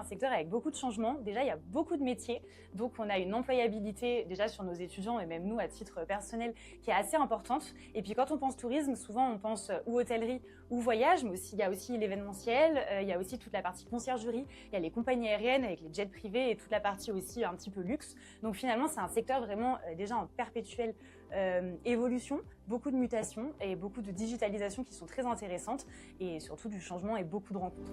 un secteur avec beaucoup de changements. Déjà, il y a beaucoup de métiers, donc on a une employabilité déjà sur nos étudiants et même nous à titre personnel qui est assez importante. Et puis quand on pense tourisme, souvent on pense ou hôtellerie ou voyage, mais aussi, il y a aussi l'événementiel, il y a aussi toute la partie conciergerie, il y a les compagnies aériennes avec les jets privés et toute la partie aussi un petit peu luxe. Donc finalement, c'est un secteur vraiment déjà en perpétuelle évolution, beaucoup de mutations et beaucoup de digitalisation qui sont très intéressantes et surtout du changement et beaucoup de rencontres.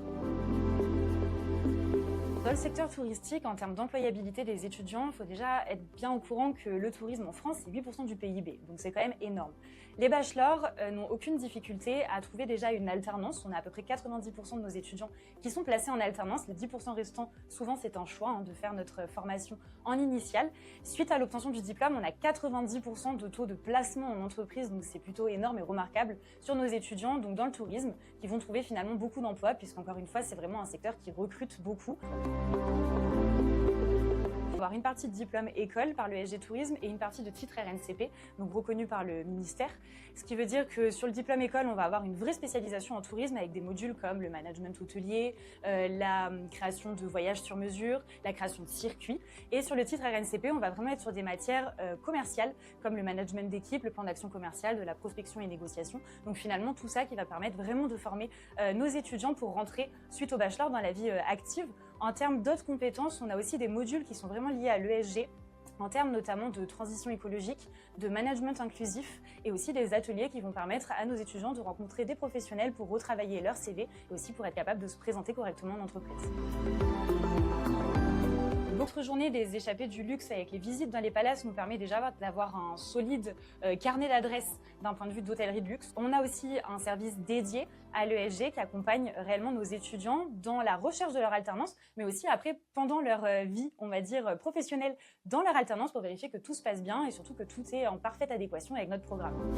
Dans le secteur touristique, en termes d'employabilité des étudiants, il faut déjà être bien au courant que le tourisme en France, c'est 8% du PIB, donc c'est quand même énorme. Les bachelors n'ont aucune difficulté à trouver déjà une alternance. On a à peu près 90% de nos étudiants qui sont placés en alternance. Les 10% restants, souvent c'est un choix de faire notre formation en initiale. Suite à l'obtention du diplôme, on a 90% de taux de placement en entreprise, donc c'est plutôt énorme et remarquable sur nos étudiants donc dans le tourisme, qui vont trouver finalement beaucoup d'emplois, puisqu'encore une fois, c'est vraiment un secteur qui recrute beaucoup. Il va y avoir une partie de diplôme école par le l'ESG Tourisme et une partie de titre RNCP, donc reconnu par le ministère. Ce qui veut dire que sur le diplôme école, on va avoir une vraie spécialisation en tourisme avec des modules comme le management hôtelier, la création de voyages sur mesure, la création de circuits. Et sur le titre RNCP, on va vraiment être sur des matières commerciales comme le management d'équipe, le plan d'action commerciale, de la prospection et négociation. Donc finalement, tout ça qui va permettre vraiment de former nos étudiants pour rentrer suite au bachelor dans la vie active. En termes d'autres compétences, on a aussi des modules qui sont vraiment liés à l'ESG, en termes notamment de transition écologique, de management inclusif et aussi des ateliers qui vont permettre à nos étudiants de rencontrer des professionnels pour retravailler leur CV et aussi pour être capable de se présenter correctement en entreprise. L'autre journée des échappées du luxe avec les visites dans les palaces nous permet déjà d'avoir un solide carnet d'adresses d'un point de vue d'hôtellerie de luxe. On a aussi un service dédié à l'ESG qui accompagne réellement nos étudiants dans la recherche de leur alternance, mais aussi après pendant leur vie, on va dire, professionnelle dans leur alternance pour vérifier que tout se passe bien et surtout que tout est en parfaite adéquation avec notre programme.